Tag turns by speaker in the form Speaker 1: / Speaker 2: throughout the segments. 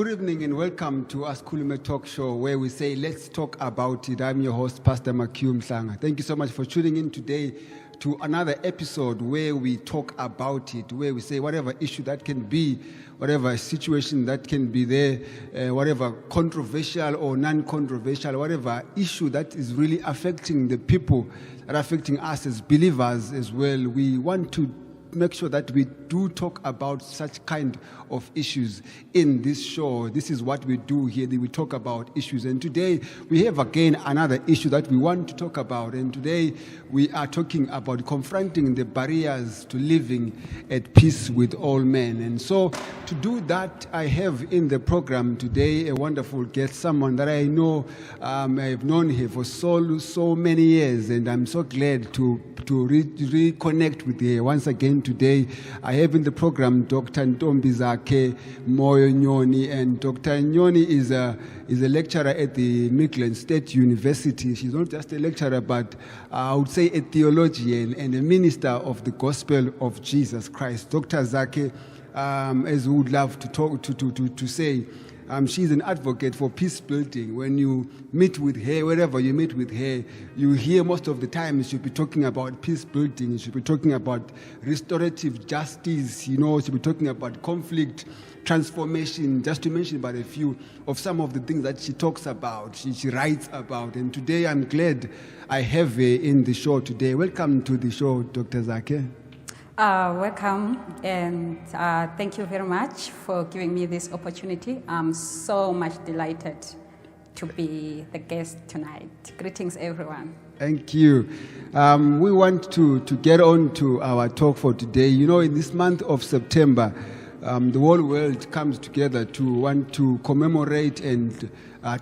Speaker 1: Good evening and welcome to Asikhulume Talkshow, where we say, let's talk about it. I'm your host, Pastor Makium Mhlanga. Thank you so much for tuning in today to another episode where we talk about it, where we say whatever issue that can be, whatever situation that can be there, whatever controversial or non-controversial, whatever issue that is really affecting the people, that are affecting us as believers as well. We want to make sure that we do talk about such kind of issues in this show. This is what we do here. We talk about issues. And today we have again another issue that we want to talk about. And today we are talking about confronting the barriers to living at peace with all men. And so to do that, I have in the program today a wonderful guest, someone that I know, I've known her for so many years. And I'm so glad to reconnect with her once again today. I have in the program Dr. Ntombizake Moyo Nyoni, and Dr. Nyoni is a lecturer at the Midland State University. She's not just a lecturer, but I would say a theologian and a minister of the gospel of Jesus Christ. Dr. Zake, as we would love to talk to say, she's an advocate for peace building. When you meet with her, wherever you meet with her, you hear most of the time she'll be talking about peace building. She'll be talking about restorative justice. She'll be talking about conflict transformation, just to mention about a few of some of the things that she talks about, she writes about. And today I'm glad I have her in the show today. Welcome to the show, Dr. Zake.
Speaker 2: Welcome, and thank you very much for giving me this opportunity. I'm so much delighted to be the guest tonight. Greetings, everyone.
Speaker 1: Thank you. We want to get on to our talk for today. In this month of September, the whole world comes together to want to commemorate and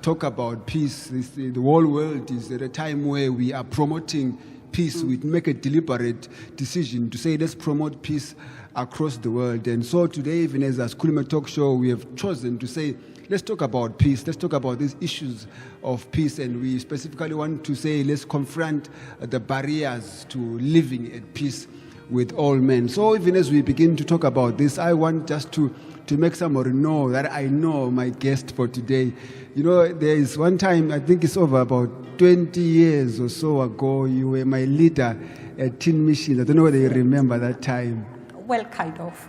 Speaker 1: talk about peace. The whole world is at a time where we are promoting peace. We make a deliberate decision to say, let's promote peace across the world. And so today, even as Asikhulume Talkshow, we have chosen to say, let's talk about peace. Let's talk about these issues of peace. And we specifically want to say, let's confront the barriers to living at peace with all men. So even as we begin to talk about this, I want just to make somebody know that I know my guest for today. There is one time, I think it's over about 20 years or so ago, you were my leader at Teen Mission. I don't know whether you remember that time.
Speaker 2: Well, kind of.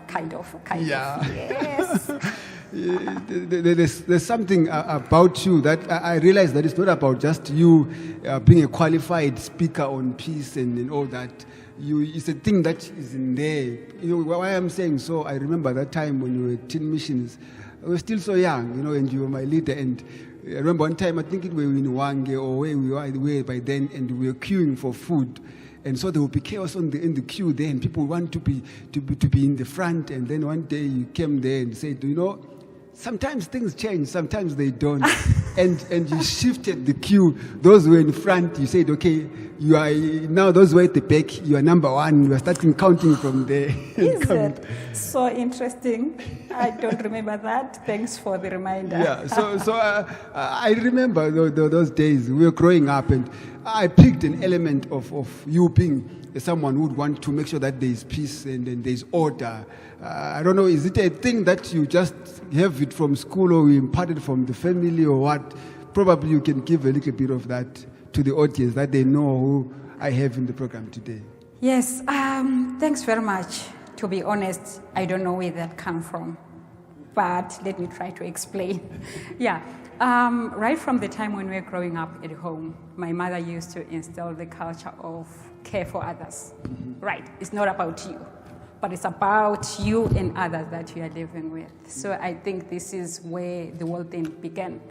Speaker 1: Yeah.
Speaker 2: Yes.
Speaker 1: There's something about you that I realize that it's not about just you being a qualified speaker on peace and all that. It's a thing that is in there. Why I'm saying so, I remember that time when you were at Teen Missions. I was still so young, and you were my leader. And I remember one time, I think it was in Wange or where we were by then, and we were queuing for food. And so there would be chaos in the queue there, and people want to be in the front. And then one day you came there and said, sometimes things change, sometimes they don't. and you shifted the queue. Those who were in front, you said, okay, you are now those who are at the back, you are number one. You are starting counting from there.
Speaker 2: Is it so interesting? I don't remember that. Thanks for the reminder.
Speaker 1: Yeah, so I remember those days. We were growing up, and I picked an element of you being someone who would want to make sure that there is peace and there is order. I don't know, is it a thing that you just have it from school or you imparted from the family or what? Probably you can give a little bit of that to the audience that they know who I have in the program today.
Speaker 2: Yes, thanks very much. To be honest, I don't know where that come from, but let me try to explain. Yeah, right from the time when we were growing up at home, my mother used to instill the culture of care for others. Mm-hmm. Right, it's not about you, but it's about you and others that you are living with. So I think this is where the whole thing began.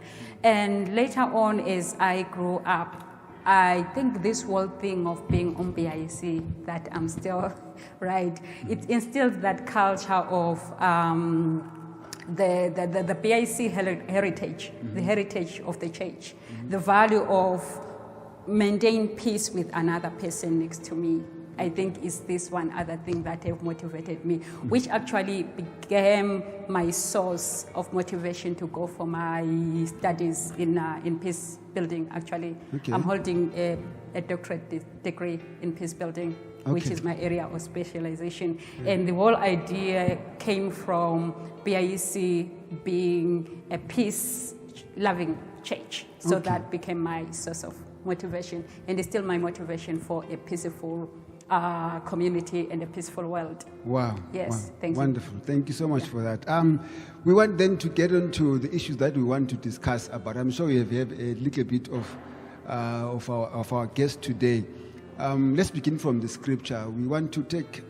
Speaker 2: And later on, as I grew up, I think this whole thing of being on BIC, that I'm still, right, it instilled that culture of the BIC heritage, mm-hmm. the heritage of the church, mm-hmm. the value of maintain peace with another person next to me. I think is this one other thing that have motivated me, which actually became my source of motivation to go for my studies in peace building. Actually, okay. I'm holding a doctorate degree in peace building, okay. which is my area of specialization. Yeah. And the whole idea came from BIEC being a peace-loving church. So
Speaker 1: Okay.
Speaker 2: that became my source of motivation, and it's still my motivation for a peaceful community and a peaceful world.
Speaker 1: Wow.
Speaker 2: Yes,
Speaker 1: wow.
Speaker 2: thank you.
Speaker 1: Wonderful. Thank you so much for that. We want then to get into the issues that we want to discuss about. I'm sure we have a little bit of our guest today. Let's begin from the scripture. We want to take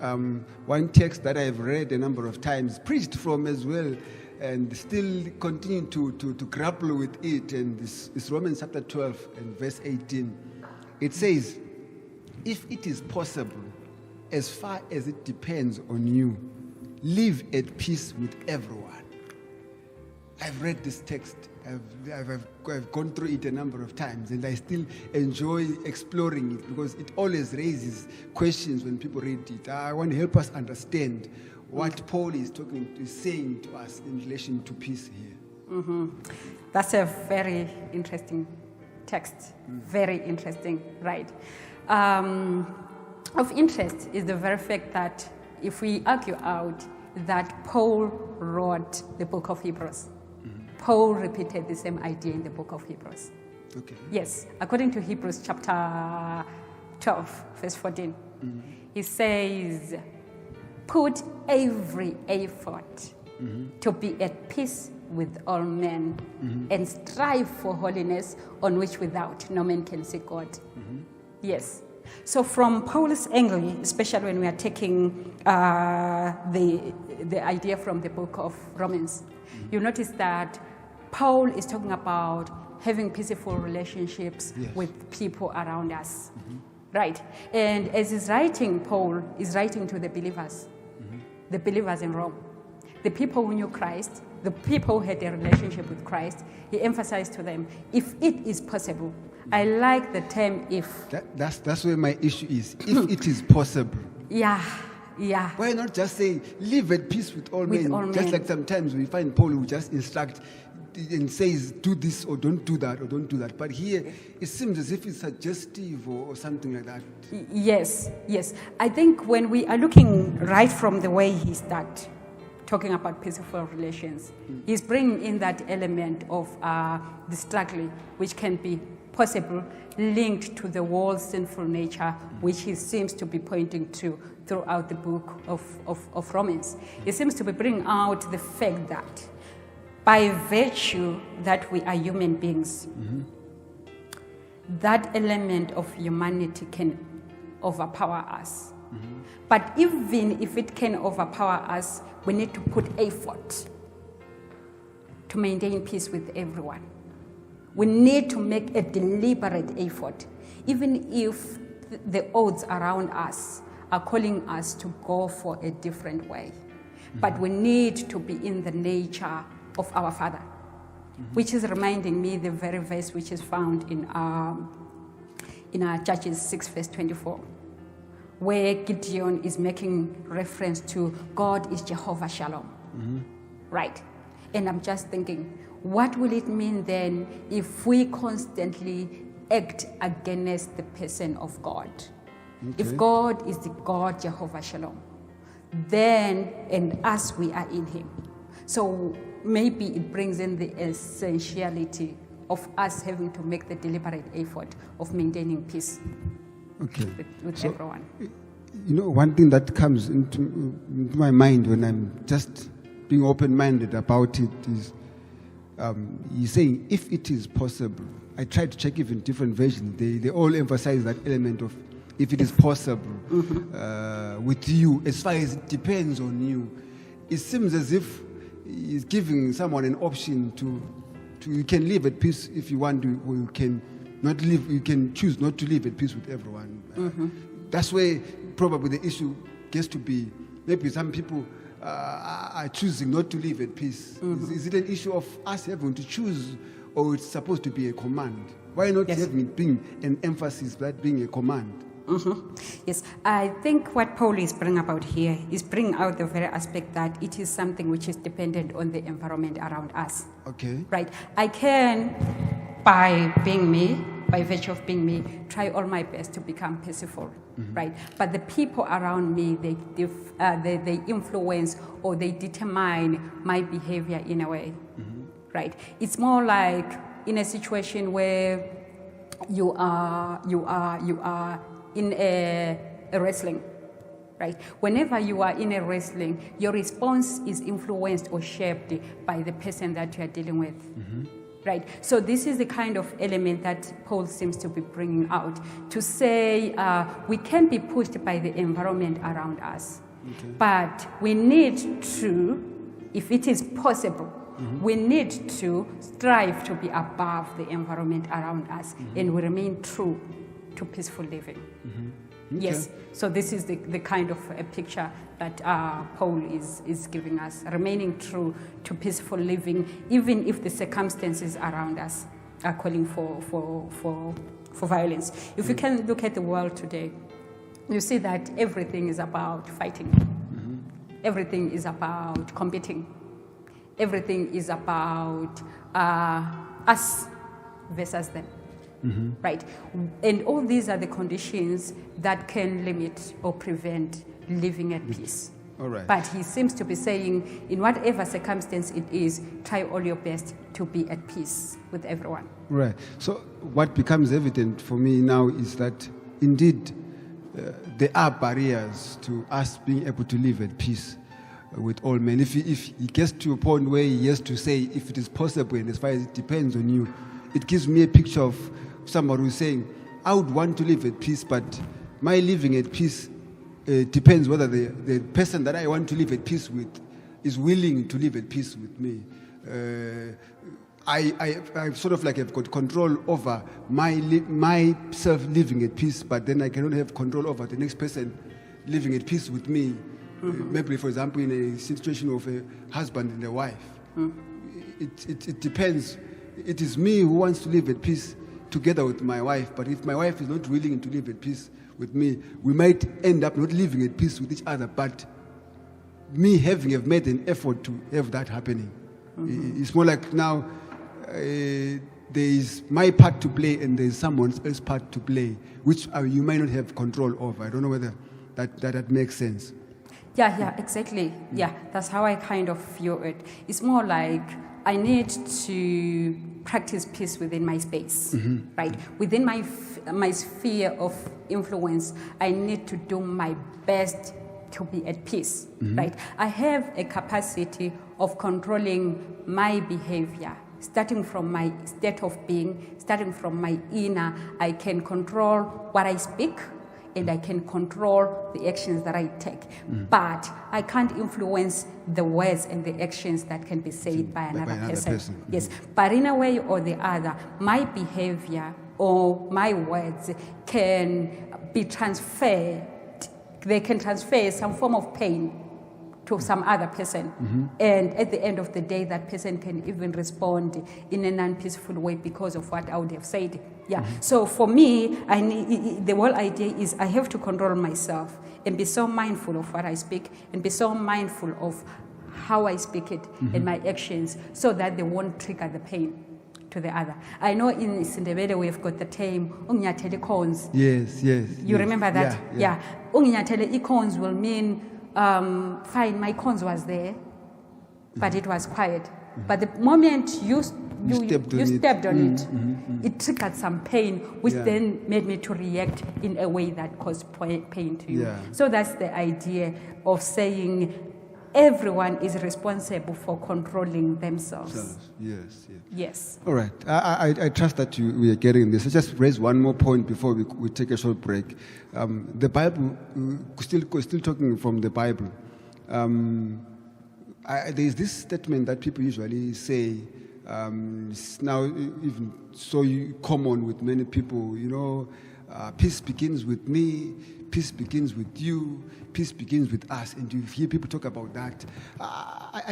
Speaker 1: one text that I've read a number of times, preached from as well, and still continue to grapple with it. And this is Romans chapter 12 and verse 18. It says, if it is possible, as far as it depends on you, live at peace with everyone. I've read this text. I've gone through it a number of times, and I still enjoy exploring it because it always raises questions when people read it. I want to help us understand what Paul is saying to us in relation to peace here.
Speaker 2: Mm-hmm. That's a very interesting text. Very interesting, right? Of interest is the very fact that if we argue out that Paul wrote the book of Hebrews, Paul repeated the same idea in the book of Hebrews.
Speaker 1: Okay.
Speaker 2: Yes, according to Hebrews chapter 12, verse 14, he says, put every effort to be at peace with all men and strive for holiness, on which without no man can see God. Yes. So from Paul's angle, especially when we are taking the idea from the book of Romans, you notice that Paul is talking about having peaceful relationships with people around us. Right? And as he's writing, Paul is writing to the believers in Rome, the people who knew Christ, the people who had a relationship with Christ. He emphasized to them, if it is possible. I like the term if.
Speaker 1: That's where my issue is. If it is possible.
Speaker 2: Yeah.
Speaker 1: Why not just say, live at peace with all men?
Speaker 2: All
Speaker 1: just
Speaker 2: men.
Speaker 1: like sometimes we find Paul who just instruct and says, do this or don't do that or don't do that. But here, it seems as if it's suggestive or something like that.
Speaker 2: Yes. I think when we are looking right from the way he started talking about peaceful relations, he's bringing in that element of the struggle, which can be possible, linked to the world's sinful nature, which he seems to be pointing to throughout the book of Romans. He seems to be bringing out the fact that by virtue that we are human beings, that element of humanity can overpower us. But even if it can overpower us, we need to put effort to maintain peace with everyone. We need to make a deliberate effort, even if the odds around us are calling us to go for a different way. But we need to be in the nature of our Father, which is reminding me the very verse which is found in Judges 6, verse 24, where Gideon is making reference to God is Jehovah Shalom. Right? And I'm just thinking, what will it mean then if we constantly act against the person of God?
Speaker 1: Okay.
Speaker 2: If God is the God Jehovah Shalom, then, and us, we are in him. So maybe it brings in the essentiality of us having to make the deliberate effort of maintaining peace with everyone.
Speaker 1: You know, one thing that comes into my mind when I'm just being open-minded about it is he's saying, if it is possible. I tried to check even different versions. They all emphasize that element of if it is possible with you, as far as it depends on you. It seems as if he's giving someone an option to you can live at peace if you want to, or you can not live. You can choose not to live at peace with everyone. That's where probably the issue gets to be. Maybe some people are choosing not to live at peace. Is it an issue of us having to choose, or it's supposed to be a command? Why not having it being an emphasis, that being a command?
Speaker 2: Yes, I think what Paul is bringing about here is bringing out the very aspect that it is something which is dependent on the environment around us.
Speaker 1: Okay.
Speaker 2: Right. I can, by being me, by virtue of being me, try all my best to become peaceful, right? But the people around me, they influence or they determine my behavior in a way, right? It's more like in a situation where you are in a wrestling, right? Whenever you are in a wrestling, your response is influenced or shaped by the person that you are dealing with. Right, so this is the kind of element that Paul seems to be bringing out to say we can be pushed by the environment around us, but we need to, if it is possible, we need to strive to be above the environment around us and we remain true to peaceful living. Yes, so this is the kind of a picture that Paul is giving us, remaining true to peaceful living, even if the circumstances around us are calling for violence. If you can look at the world today, you see that everything is about fighting. Everything is about competing. Everything is about us versus them. Right, and all these are the conditions that can limit or prevent living at peace.
Speaker 1: All right.
Speaker 2: But he seems to be saying, in whatever circumstance it is, try all your best to be at peace with everyone.
Speaker 1: Right. So what becomes evident for me now is that indeed there are barriers to us being able to live at peace with all men. If he gets to a point where he has to say, if it is possible, and as far as it depends on you, it gives me a picture of somebody who's saying, I would want to live at peace, but my living at peace depends whether the person that I want to live at peace with is willing to live at peace with me. I sort of like have got control over myself living at peace, but then I cannot have control over the next person living at peace with me. Maybe, for example, in a situation of a husband and a wife. It depends. It is me who wants to live at peace together with my wife, but if my wife is not willing to live at peace with me, we might end up not living at peace with each other, but me have made an effort to have that happening. It's more like now there is my part to play and there is someone else's part to play, which you might not have control over. I don't know whether that makes sense.
Speaker 2: Yeah, exactly. Yeah, that's how I kind of view it. It's more like I need to practice peace within my space, right? Within my sphere of influence, I need to do my best to be at peace, right? I have a capacity of controlling my behavior, starting from my state of being, starting from my inner. I can control what I speak, and I can control the actions that I take. But I can't influence the words and the actions that can be said by another person. Yes, but in a way or the other, my behavior or my words can be transferred. They can transfer some form of pain to some other person. And at the end of the day, that person can even respond in a non-peaceful way because of what I would have said. Yeah. So for me, the whole idea is I have to control myself and be so mindful of what I speak and be so mindful of how I speak it and my actions so that they won't trigger the pain to the other. I know in Sindebele we've got the term unginyathele corns.
Speaker 1: Yes.
Speaker 2: You remember that? Yeah. Unginyathele corns will mean fine, my corns was there, but it was quiet. But the moment you stepped on it, it triggered some pain, which then made me to react in a way that caused pain to you. So that's the idea of saying everyone is responsible for controlling themselves. Yes.
Speaker 1: All right. I trust that we are getting this. Let's just raise one more point before we take a short break. The Bible, still talking from the Bible, there's this statement that people usually say, now even so common with many people, peace begins with me, peace begins with you, peace begins with us. And you hear people talk about that.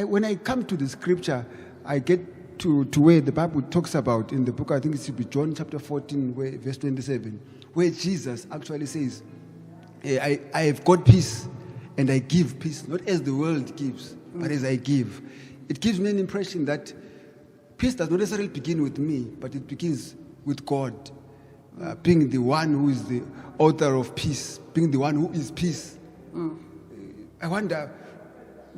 Speaker 1: When I come to the scripture, I get to where the Bible talks about in the book, I think it should be John chapter 14, verse 27, where Jesus actually says, I have got peace and I give peace, not as the world gives, but as I give. It gives me an impression that peace does not necessarily begin with me, but it begins with God. being the one who is the author of peace, being the one who is peace. I wonder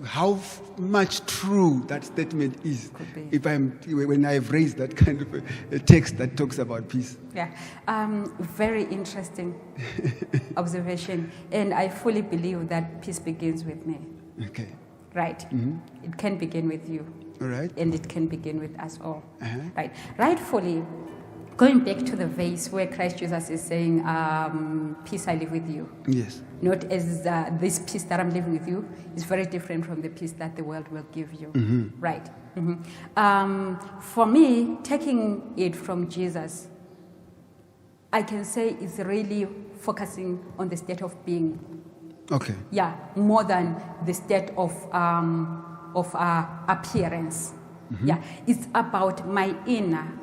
Speaker 1: how much true that statement is when I've raised that kind of a text that talks about peace.
Speaker 2: Yeah, very interesting observation. And I fully believe that peace begins with me.
Speaker 1: Okay.
Speaker 2: Right. It can begin with you.
Speaker 1: All right.
Speaker 2: And it can begin with us all. Right. Rightfully, going back to the verse where Christ Jesus is saying, peace I live with you.
Speaker 1: Yes.
Speaker 2: Not as this peace that I'm living with you is very different from the peace that the world will give you. Right. For me, taking it from Jesus, I can say it's really focusing on the state of being.
Speaker 1: Okay.
Speaker 2: Yeah, more than the state of appearance. Yeah, it's about my inner.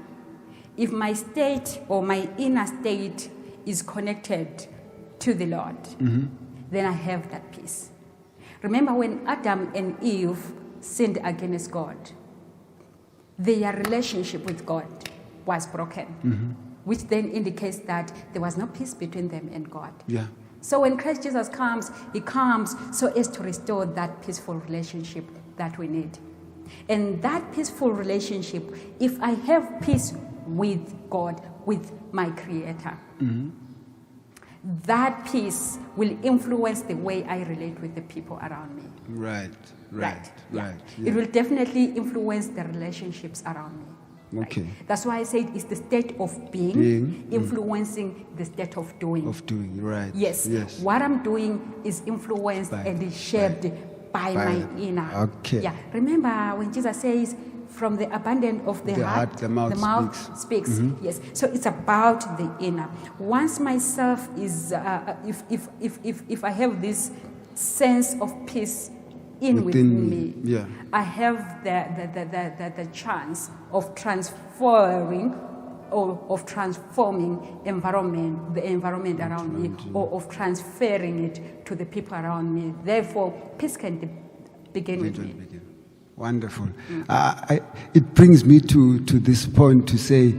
Speaker 2: If my state or my inner state is connected to the Lord, then I have that peace. Remember when Adam and Eve sinned against God, their relationship with God was broken, which then indicates that there was no peace between them and God.
Speaker 1: Yeah.
Speaker 2: So when Christ Jesus comes, he comes so as to restore that peaceful relationship that we need. And that peaceful relationship, if I have peace with God, with my Creator, that peace will influence the way I relate with the people around me.
Speaker 1: Right.
Speaker 2: Yeah. It will definitely influence the relationships around me.
Speaker 1: Okay.
Speaker 2: Right? That's why I said it's the state of being influencing the state of doing.
Speaker 1: Of doing, right.
Speaker 2: Yes. What I'm doing is influenced and is shaped by my inner.
Speaker 1: Okay.
Speaker 2: Yeah. Remember when Jesus says, from the abundance of the heart, the mouth speaks. Yes. So it's about the inner. Once myself is, if I have this sense of peace within me, I have the chance of transferring or of transforming the environment around me, or of transferring it to the people around me. Therefore, peace can begin with me.
Speaker 1: Wonderful. It brings me to this point to say,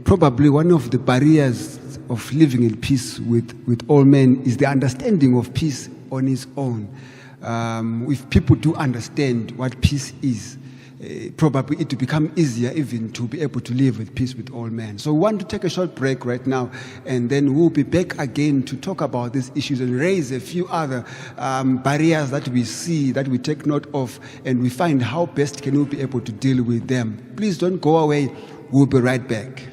Speaker 1: probably one of the barriers of living in peace with all men is the understanding of peace on its own. If people do understand what peace is, probably it will become easier even to be able to live with peace with all men. So we want to take a short break right now, and then we'll be back again to talk about these issues and raise a few other barriers that we see, that we take note of, and we find how best can we be able to deal with them. Please don't go away. We'll be right back.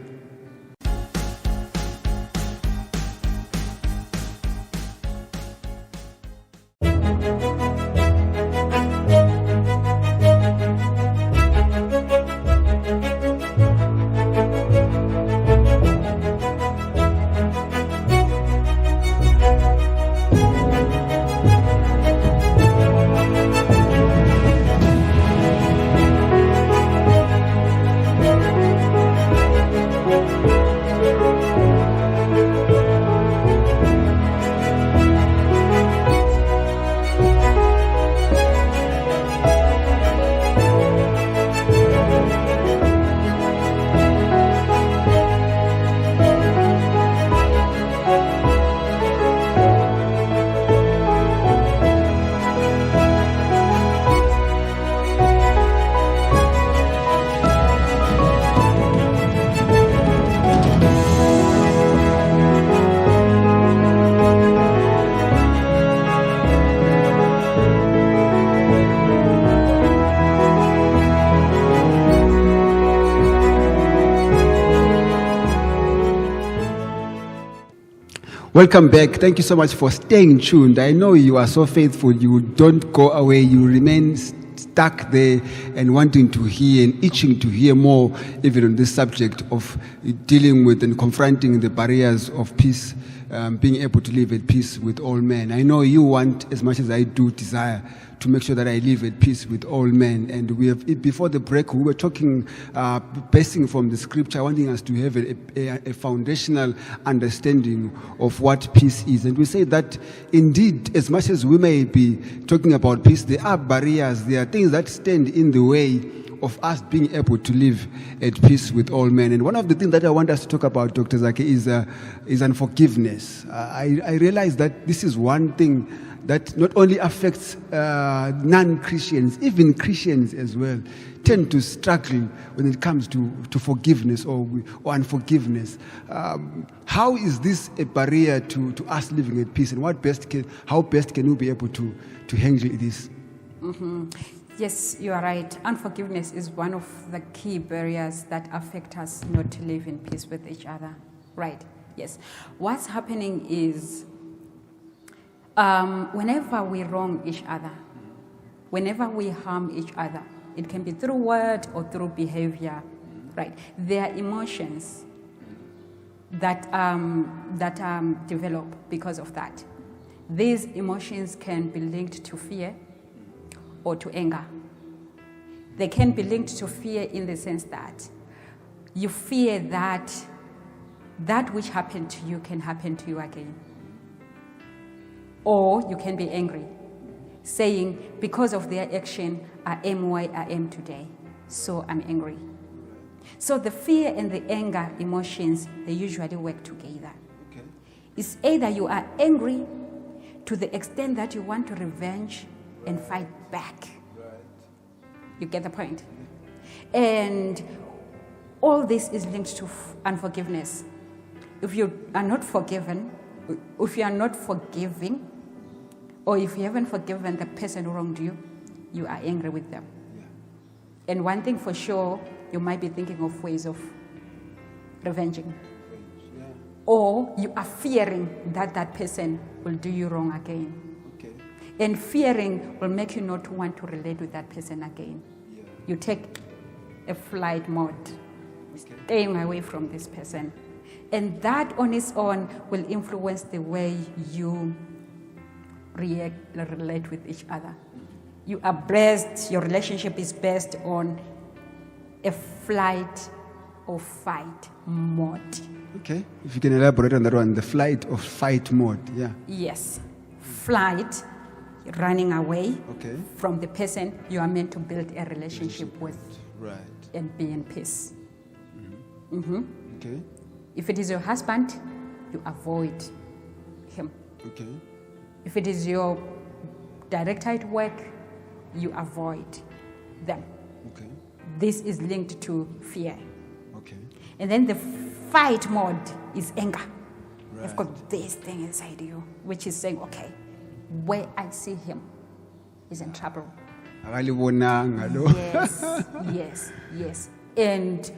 Speaker 1: Welcome back. Thank you so much for staying tuned. I know you are so faithful. You don't go away. You remain stuck there and wanting to hear and itching to hear more, even on this subject of dealing with and confronting the barriers of peace, being able to live at peace with all men. I know you want, as much as I do, desire to make sure that I live at peace with all men. And we have, before the break, we were talking, basing from the scripture, wanting us to have a foundational understanding of what peace is. And we say that indeed, as much as we may be talking about peace, there are barriers, there are things that stand in the way of us being able to live at peace with all men. And one of the things that I want us to talk about, Dr. Zaki, is unforgiveness. I realize that this is one thing that not only affects non-Christians, even Christians as well, tend to struggle when it comes to forgiveness or unforgiveness. How is this a barrier to us living at peace, and how best can we be able to handle this?
Speaker 2: Mm-hmm. Yes, you are right. Unforgiveness is one of the key barriers that affect us not to live in peace with each other. Right, yes. What's happening is whenever we wrong each other, whenever we harm each other, it can be through word or through behavior, right? There are emotions that develop because of that. These emotions can be linked to fear or to anger. They can be linked to fear in the sense that you fear that that which happened to you can happen to you again. Or you can be angry, saying, because of their action, I am where I am today, so I'm angry. So the fear and the anger emotions, they usually work together.
Speaker 1: Okay.
Speaker 2: It's either you are angry to the extent that you want to revenge and fight back.
Speaker 1: Right.
Speaker 2: You get the point? And all this is linked to unforgiveness. If you are not forgiven, if you are not forgiving, or if you haven't forgiven the person who wronged you, you are angry with them.
Speaker 1: Yeah.
Speaker 2: And one thing for sure, you might be thinking of ways of revenging.
Speaker 1: Yeah.
Speaker 2: Or you are fearing that that person will do you wrong again.
Speaker 1: Okay.
Speaker 2: And fearing will make you not want to relate with that person again.
Speaker 1: Yeah.
Speaker 2: You take a flight mode, staying away from this person. And that on its own will influence the way you relate with each other. You are blessed, your relationship is based on a flight or fight mode.
Speaker 1: Okay, if you can elaborate on that one, the flight or fight mode, yeah.
Speaker 2: Yes, flight, running away
Speaker 1: Okay.
Speaker 2: from the person you are meant to build a relationship with,
Speaker 1: Right.
Speaker 2: and be in peace. Mm-hmm.
Speaker 1: Okay.
Speaker 2: If it is your husband, you avoid him.
Speaker 1: Okay.
Speaker 2: If it is your director at work, you avoid them.
Speaker 1: Okay.
Speaker 2: This is linked to fear.
Speaker 1: Okay.
Speaker 2: And then the fight mode is anger.
Speaker 1: Right.
Speaker 2: You've got this thing inside you, which is saying, okay, where I see him is in trouble. Yes. And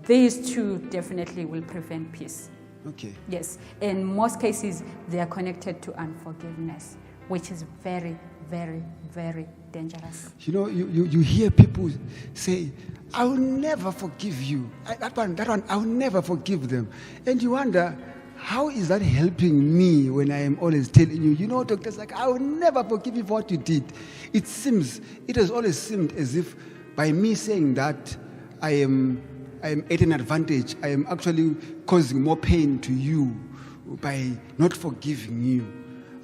Speaker 2: these two definitely will prevent peace.
Speaker 1: Okay.
Speaker 2: Yes. In most cases, they are connected to unforgiveness, which is very, very, very dangerous.
Speaker 1: You know, you hear people say, I will never forgive you. That one, I will never forgive them. And you wonder, how is that helping me when I am always telling you, Dr. Zaki, I will never forgive you for what you did. It has always seemed as if by me saying that, I am at an advantage. I am actually causing more pain to you by not forgiving you.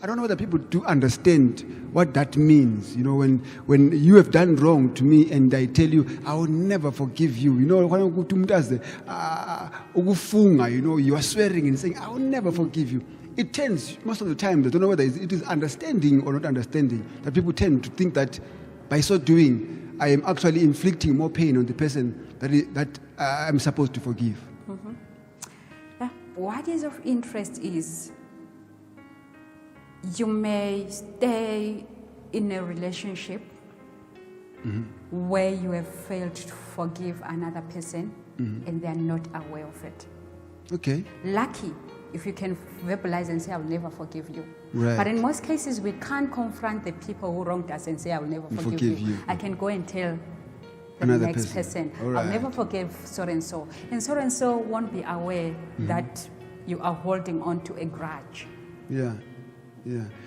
Speaker 1: I don't know whether people do understand what that means. When you have done wrong to me and I tell you, I will never forgive you. You are swearing and saying, I will never forgive you. It tends, most of the time, I don't know whether it is understanding or not understanding, that people tend to think that by so doing, I am actually inflicting more pain on the person that I'm supposed to forgive.
Speaker 2: Mm-hmm. What is of interest is you may stay in a relationship where you have failed to forgive another person and they are not aware of it.
Speaker 1: Okay.
Speaker 2: Lucky if you can verbalize and say, I will never forgive you.
Speaker 1: Right.
Speaker 2: But in most cases, we can't confront the people who wronged us and say, I will never forgive you. I can go and tell the
Speaker 1: Another
Speaker 2: next person.
Speaker 1: Right.
Speaker 2: I'll never forgive so-and-so. And so-and-so won't be aware that you are holding on to a grudge.
Speaker 1: Yeah.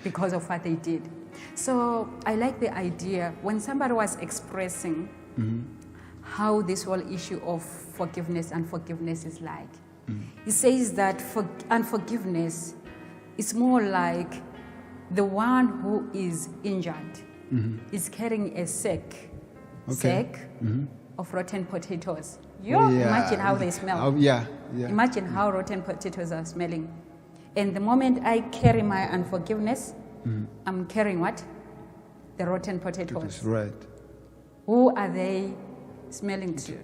Speaker 2: Because of what they did. So I like the idea, when somebody was expressing how this whole issue of forgiveness and forgiveness is like, he says that unforgiveness is more like the one who is injured is carrying a sack of rotten potatoes. Imagine how they smell. Imagine how rotten potatoes are smelling. And the moment I carry my unforgiveness, I'm carrying what? The rotten potatoes.
Speaker 1: Right.
Speaker 2: Who are they smelling to?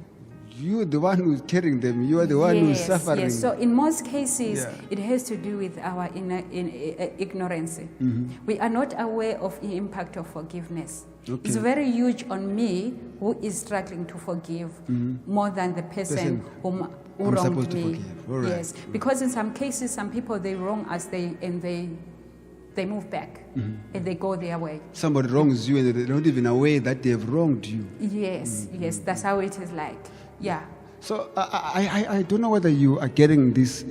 Speaker 1: You're the one who's carrying them. You are the one who's suffering.
Speaker 2: Yes. So in most cases, it has to do with our ignorance. We are not aware of the impact of forgiveness.
Speaker 1: Okay.
Speaker 2: It's very huge on me who is struggling to forgive more than the person who wronged me.
Speaker 1: Right.
Speaker 2: Yes, because in some cases, some people, they wrong us and they move back and they go their way.
Speaker 1: Somebody wrongs you and they're not even aware that they've wronged you.
Speaker 2: Yes, that's how it is like. Yeah.
Speaker 1: So I don't know whether you are getting this.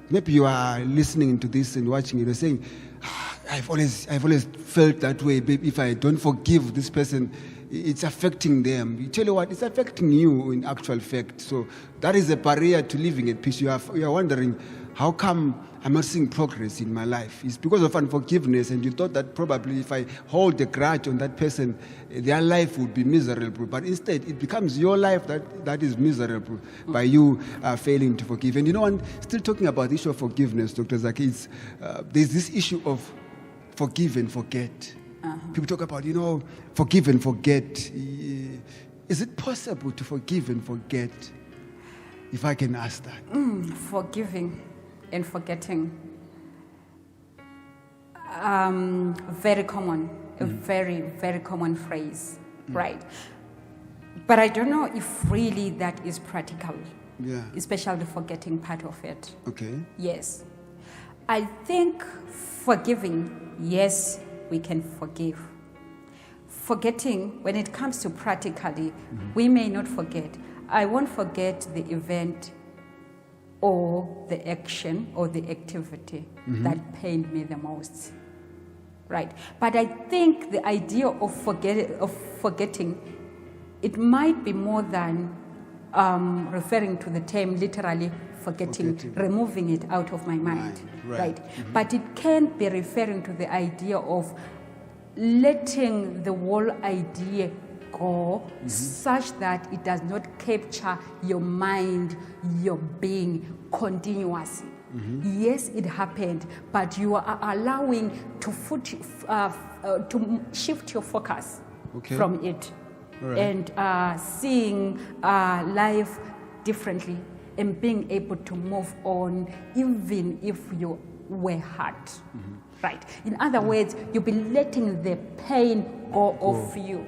Speaker 1: Maybe you are listening to this and watching it and saying, I've always felt that way. If I don't forgive this person, it's affecting them. You tell you what, it's affecting you in actual fact. So that is a barrier to living at peace. You are wondering, how come I'm not seeing progress in my life? It's because of unforgiveness, and you thought that probably if I hold a grudge on that person, their life would be miserable. But instead, it becomes your life that is miserable by you failing to forgive. And you know, I'm still talking about the issue of forgiveness, Dr. Zaki. There's this issue of forgive and forget. People talk about, forgive and forget. Is it possible to forgive and forget? If I can ask that.
Speaker 2: Forgiving and forgetting. Very common, a very, very common phrase, right? But I don't know if really that is practical, especially the forgetting part of it.
Speaker 1: Okay.
Speaker 2: Yes. I think forgiving, yes, we can forgive. Forgetting, when it comes to practically, we may not forget. I won't forget the event or the action or the activity that pained me the most, right? But I think the idea of forgetting, it might be more than referring to the term literally forgetting, removing it out of my mind, right? But it can be referring to the idea of letting the whole idea go such that it does not capture your mind, your being continuously. Yes, it happened, but you are allowing to shift your focus from it and seeing life differently and being able to move on even if you were hurt. Right. In other words, you'll be letting the pain go off you.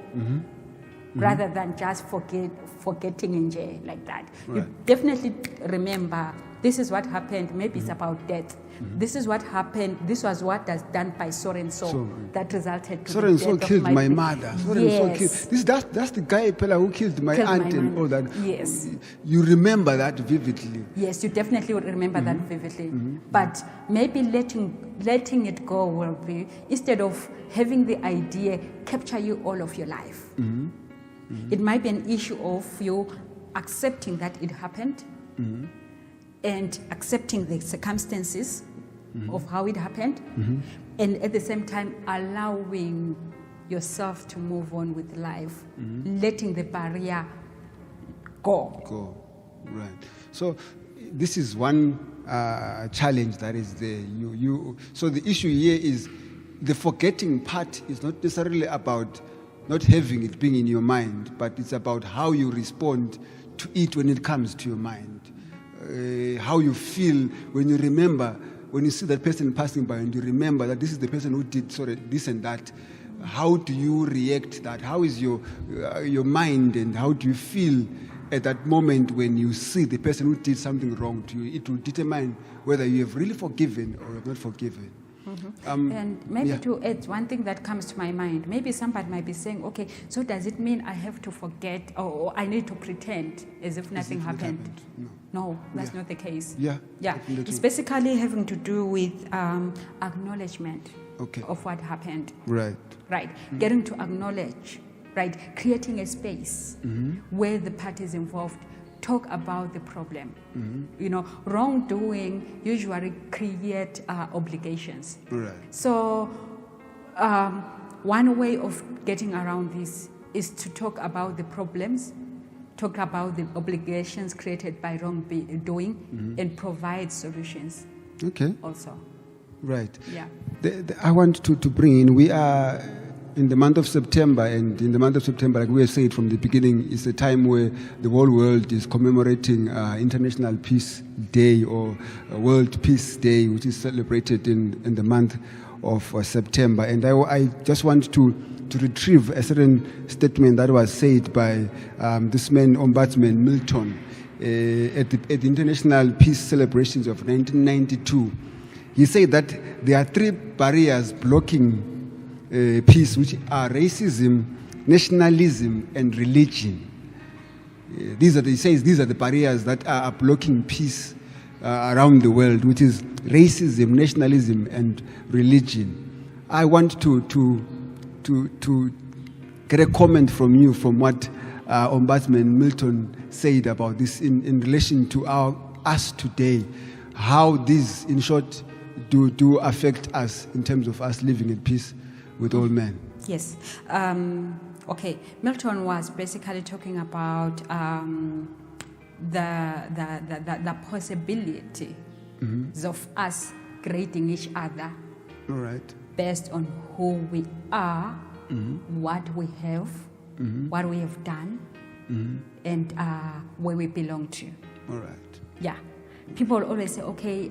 Speaker 2: Rather than just forgetting in jail like that. You definitely remember, this is what happened, maybe it's about death. This is what happened, this was what was done by so and so that resulted to the death of
Speaker 1: killed my
Speaker 2: mother.
Speaker 1: That's the guy who killed my aunt and all that.
Speaker 2: Yes.
Speaker 1: You remember that vividly.
Speaker 2: Yes, you definitely would remember that vividly. But maybe letting it go will be, instead of having the idea capture you all of your life. It might be an issue of you accepting that it happened and accepting the circumstances of how it happened, and at the same time allowing yourself to move on with life, letting the barrier go.
Speaker 1: Right. So this is one challenge that is there. So the issue here is the forgetting part is not necessarily about not having it being in your mind, but it's about how you respond to it when it comes to your mind. How you feel when you remember, when you see that person passing by and you remember that this is the person who did this and that. How do you react to that? How is your mind, and how do you feel at that moment when you see the person who did something wrong to you? It will determine whether you have really forgiven or not forgiven.
Speaker 2: And maybe to add one thing that comes to my mind, maybe somebody might be saying, okay, so does it mean I have to forget or I need to pretend as if nothing happened? No, that's not the case. Yeah. It's basically having to do with acknowledgement of what happened. Right. Getting to acknowledge, right? Creating a space where the parties involved talk about the problem. Wrongdoing usually create obligations. So one way of getting around this is to talk about the problems talked about the obligations created by wrongdoing, and provides solutions.
Speaker 1: Okay.
Speaker 2: Also.
Speaker 1: Right.
Speaker 2: Yeah.
Speaker 1: I want to bring in, we are in the month of September, and in the month of September, like we have said from the beginning, is a time where the whole world is commemorating International Peace Day, or World Peace Day, which is celebrated in the month of September. And I just want to retrieve a certain statement that was said by this man, Ombudsman Milton, at the International Peace Celebrations of 1992. He said that there are 3 barriers blocking peace, which are racism, nationalism, and religion. He says these are the barriers that are blocking peace around the world, which is racism, nationalism, and religion. I want to get a comment from you from what Ombudsman Milton said about this in relation to us today, how these, in short, do affect us in terms of us living in peace with all men.
Speaker 2: Yes. Okay. Milton was basically talking about the possibility of us grading each other.
Speaker 1: All right.
Speaker 2: Based on who we are, what we have, what we have done, and where we belong to.
Speaker 1: All right.
Speaker 2: Yeah. People always say, okay,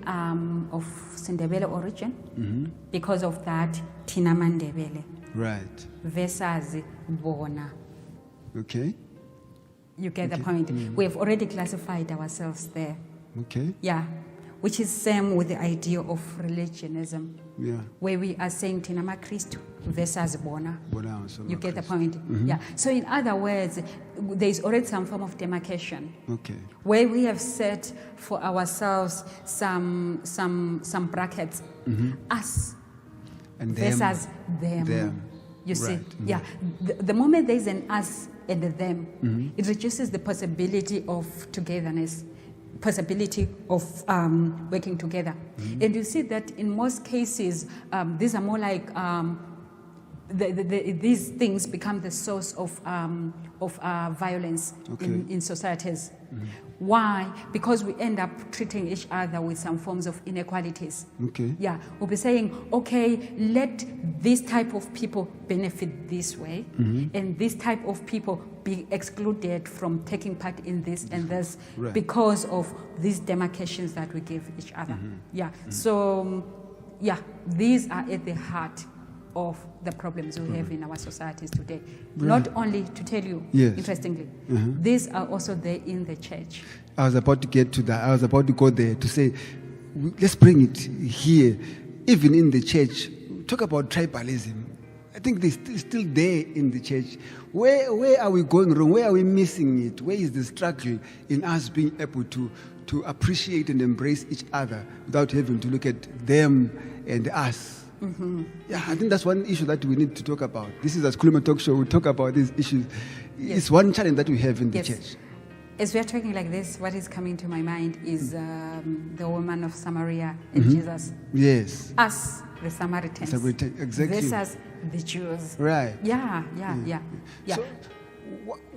Speaker 2: of Sindebele origin, because of that, Tina Mandebele.
Speaker 1: Right.
Speaker 2: Versus Bona.
Speaker 1: Okay.
Speaker 2: You get the point. We have already classified ourselves there.
Speaker 1: Okay.
Speaker 2: Yeah. Which is same with the idea of religionism.
Speaker 1: Yeah.
Speaker 2: Where we are saying Tinama Christ versus Bona. You get the point? Yeah. So in other words, there is already some form of demarcation.
Speaker 1: Okay.
Speaker 2: Where we have set for ourselves some brackets. Us
Speaker 1: and
Speaker 2: versus them. You see? Yeah. The moment there is an us and a them, it reduces the possibility of togetherness, possibility of working together. And you see that in most cases, these are more like these things become the source of violence in societies. Why? Because we end up treating each other with some forms of inequalities.
Speaker 1: Okay.
Speaker 2: Yeah, we'll be saying, okay, let this type of people benefit this way, and this type of people be excluded from taking part in this and this because of these demarcations that we give each other. Yeah. So, yeah, these are at the heart of the problems we have in our societies today. Not only, to tell you, interestingly, these are also there in the church.
Speaker 1: I was about to get to that. I was about to go there to say, let's bring it here. Even in the church, talk about tribalism. I think it's still there in the church. Where are we going wrong? Where are we missing it? Where is the struggle in us being able to appreciate and embrace each other without having to look at them and us? Yeah, I think that's one issue that we need to talk about. This is Asikhulume Talkshow. We talk about these issues. It's one challenge that we have in the church.
Speaker 2: As we are talking like this, what is coming to my mind is the woman of Samaria and Jesus.
Speaker 1: Yes.
Speaker 2: Us, the Samaritans.
Speaker 1: Exactly.
Speaker 2: Versus the Jews.
Speaker 1: Right.
Speaker 2: Yeah.
Speaker 1: So,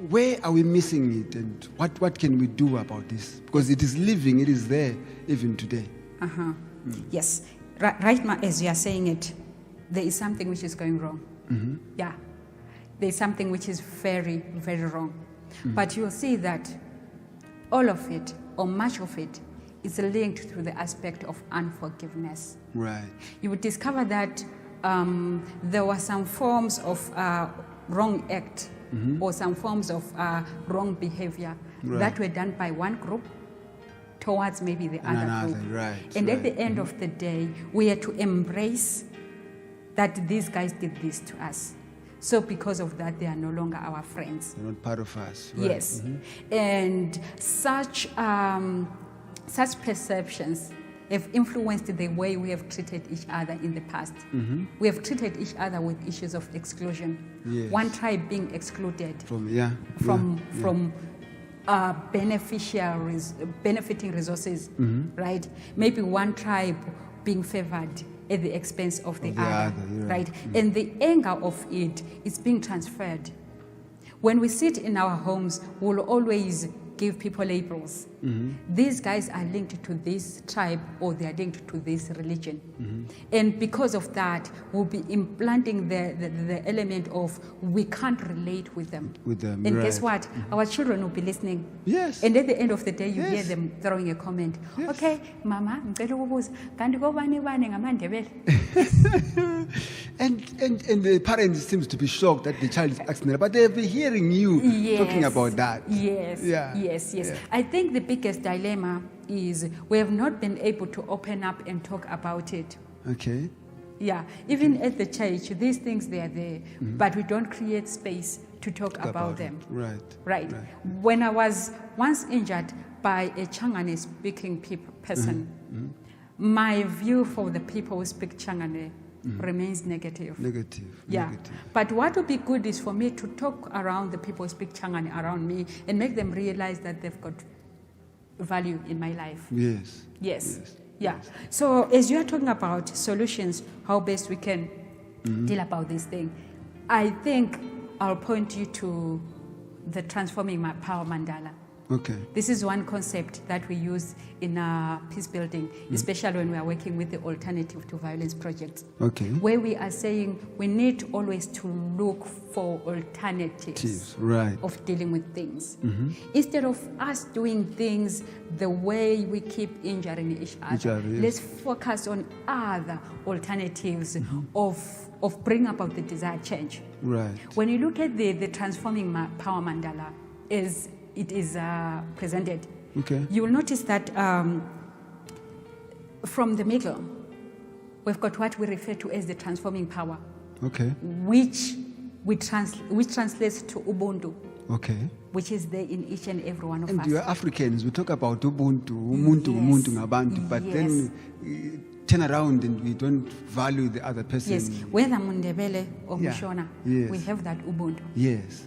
Speaker 1: where are we missing it, and what can we do about this? Because it is living, it is there even today.
Speaker 2: Yes. Right now, as you are saying it, there is something which is going wrong. Yeah. There is something which is very, very wrong. But you'll see that all of it, or much of it, is linked to the aspect of unforgiveness.
Speaker 1: Right.
Speaker 2: You would discover that there were some forms of wrong act or some forms of wrong behavior that were done by one group towards maybe the other group. And at the end of the day, we had to embrace that these guys did this to us. So because of that, they are no longer our friends.
Speaker 1: They're not part of us.
Speaker 2: Right. Yes. And such perceptions have influenced the way we have treated each other in the past. We have treated each other with issues of exclusion.
Speaker 1: Yes.
Speaker 2: One tribe being excluded from benefiting resources, right? Maybe one tribe being favored at the expense of the other, right? And the anger of it is being transferred. When we sit in our homes, we'll always give people labels. These guys are linked to this tribe or they are linked to this religion. And because of that, we'll be implanting the element of we can't relate with them. And
Speaker 1: right.
Speaker 2: guess what? Our children will be listening.
Speaker 1: Yes.
Speaker 2: And at the end of the day, you
Speaker 1: Yes.
Speaker 2: hear them throwing a comment.
Speaker 1: Yes.
Speaker 2: Okay, Mama, ngicela ukubuza, kanti kobani bani ngamaNdebele?
Speaker 1: And the parents seems to be shocked that the child is asking that, but they've been hearing you talking about that.
Speaker 2: Yes,
Speaker 1: Yeah.
Speaker 2: yes.
Speaker 1: Yeah.
Speaker 2: I think the biggest dilemma is we have not been able to open up and talk about it.
Speaker 1: Okay.
Speaker 2: Yeah, even at the church, these things, they are there, but we don't create space to talk about them.
Speaker 1: Right.
Speaker 2: Right. When I was once injured by a Changane speaking person, my view for the people who speak Changane remains negative.
Speaker 1: Negative.
Speaker 2: Yeah.
Speaker 1: Negative.
Speaker 2: But what would be good is for me to talk around the people who speak Changane around me and make them realize that they've got value in my life.
Speaker 1: Yes.
Speaker 2: Yes. Yeah. So as you are talking about solutions, how best we can deal about this thing, I think I'll point you to the Transforming Power Mandala.
Speaker 1: Okay.
Speaker 2: This is one concept that we use in peace building, especially when we are working with the alternative to violence projects.
Speaker 1: Okay.
Speaker 2: Where we are saying we need always to look for alternatives
Speaker 1: Right.
Speaker 2: of dealing with things. Instead of us doing things the way we keep injuring each other,
Speaker 1: yes.
Speaker 2: let's focus on other alternatives of bringing about the desired change.
Speaker 1: Right.
Speaker 2: When you look at the Transforming Power Mandala, it is presented,
Speaker 1: Okay.
Speaker 2: you will notice that from the middle, we've got what we refer to as the transforming power,
Speaker 1: Okay.
Speaker 2: which translates to Ubuntu,
Speaker 1: Okay.
Speaker 2: which is there in each and every one of
Speaker 1: And
Speaker 2: us.
Speaker 1: you are Africans, we talk about Ubuntu, umuntu,
Speaker 2: Yes.
Speaker 1: umuntu ngabantu, but
Speaker 2: Yes.
Speaker 1: then turn around and we don't value the other person.
Speaker 2: Yes, whether Mundebele or
Speaker 1: Yeah.
Speaker 2: Mushona,
Speaker 1: Yes.
Speaker 2: we have that Ubuntu.
Speaker 1: Yes.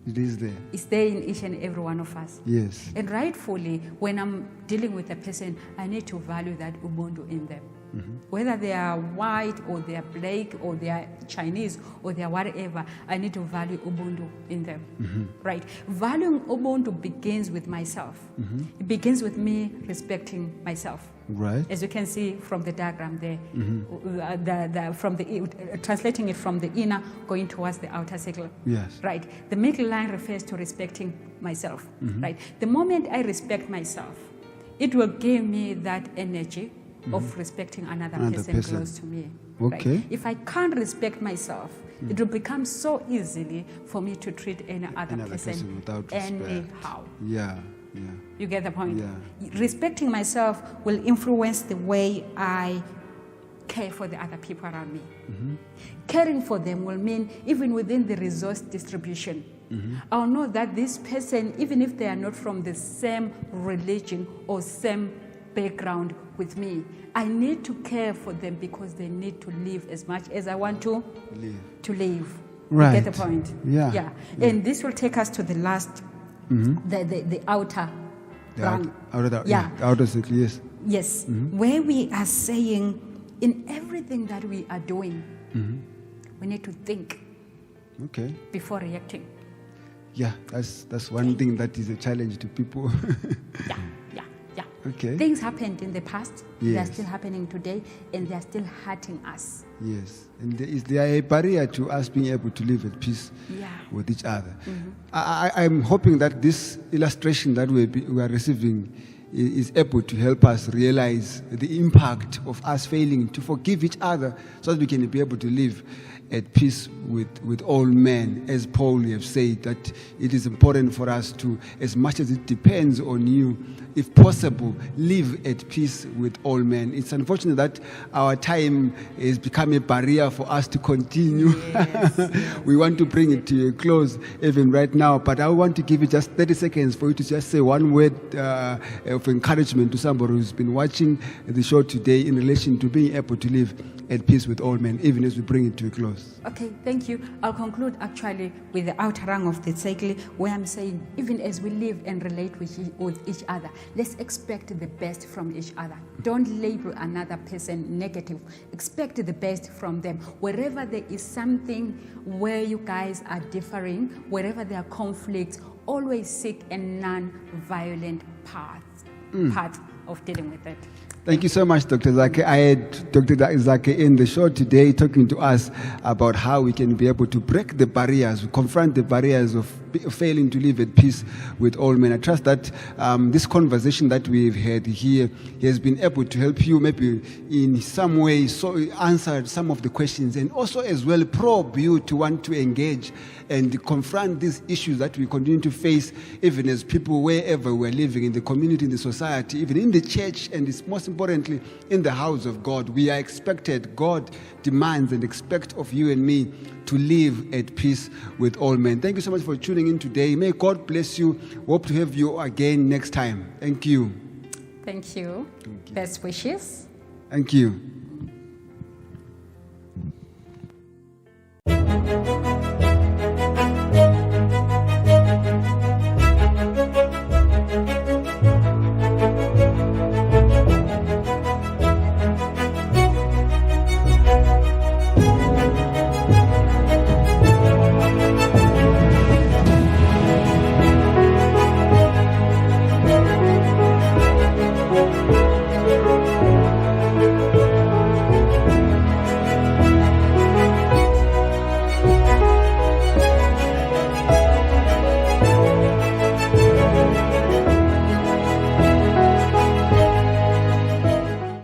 Speaker 1: It is there.
Speaker 2: It's there in each and every one of us.
Speaker 1: Yes.
Speaker 2: And rightfully, when I'm dealing with a person, I need to value that Ubuntu in them. Whether they are white or they are black or they are Chinese or they are whatever, I need to value Ubuntu in them. Right? Valuing Ubuntu begins with myself. It begins with me respecting myself.
Speaker 1: Right.
Speaker 2: As you can see from the diagram there, translating it from the inner going towards the outer circle.
Speaker 1: Yes.
Speaker 2: Right. The middle line refers to respecting myself. Right. The moment I respect myself, it will give me that energy of respecting another person close to me.
Speaker 1: Okay.
Speaker 2: Right? If I can't respect myself, it will become so easily for me to treat any other person
Speaker 1: without respect.
Speaker 2: anyhow.
Speaker 1: Yeah. Yeah.
Speaker 2: You get the point?
Speaker 1: Yeah.
Speaker 2: Respecting myself will influence the way I care for the other people around me. Caring for them will mean even within the resource distribution, I'll know that this person, even if they are not from the same religion or same background with me, I need to care for them because they need to live as much as I want to live.
Speaker 1: Right.
Speaker 2: You get the point?
Speaker 1: Yeah.
Speaker 2: And this will take us to the last, the outer rung.
Speaker 1: Outer circle, yes.
Speaker 2: Yes, where we are saying in everything that we are doing, we need to think
Speaker 1: Okay.
Speaker 2: before reacting.
Speaker 1: Yeah, that's one thing that is a challenge to people.
Speaker 2: Yeah.
Speaker 1: Okay.
Speaker 2: Things happened in the past, they are
Speaker 1: Yes.
Speaker 2: still happening today, and they are still hurting us.
Speaker 1: Yes. And is there a barrier to us being able to live at peace
Speaker 2: Yeah.
Speaker 1: with each other? I'm hoping that this illustration that we are receiving is able to help us realize the impact of us failing to forgive each other so that we can be able to live at peace with all men. As Paul have said, that it is important for us to, as much as it depends on you, if possible, live at peace with all men. It's unfortunate that our time has become a barrier for us to continue.
Speaker 2: Yes.
Speaker 1: We want to bring it to a close even right now, but I want to give you just 30 seconds for you to just say one word of encouragement to somebody who's been watching the show today in relation to being able to live at peace with all men, even as we bring it to a close?
Speaker 2: Okay, thank you. I'll conclude actually with the outer rung of the circle, where I'm saying, even as we live and relate with each other, let's expect the best from each other. Don't label another person negative. Expect the best from them. Wherever there is something where you guys are differing, wherever there are conflicts, always seek a non-violent path of dealing with it.
Speaker 1: Thank you so much, Dr. Zake. I had Dr. Zake in the show today talking to us about how we can be able to break the barriers, confront the barriers of failing to live at peace with all men. I trust that this conversation that we've had here has been able to help you maybe in some way answer some of the questions, and also as well probe you to want to engage and confront these issues that we continue to face, even as people wherever we're living, in the community, in the society, even in the church, and it's most importantly in the house of God. We are expected, God demands and expects of you and me to live at peace with all men. Thank you so much for tuning in today. May God bless you. Hope to have you again next time. Thank you.
Speaker 2: Thank you. Best wishes.
Speaker 1: Thank you.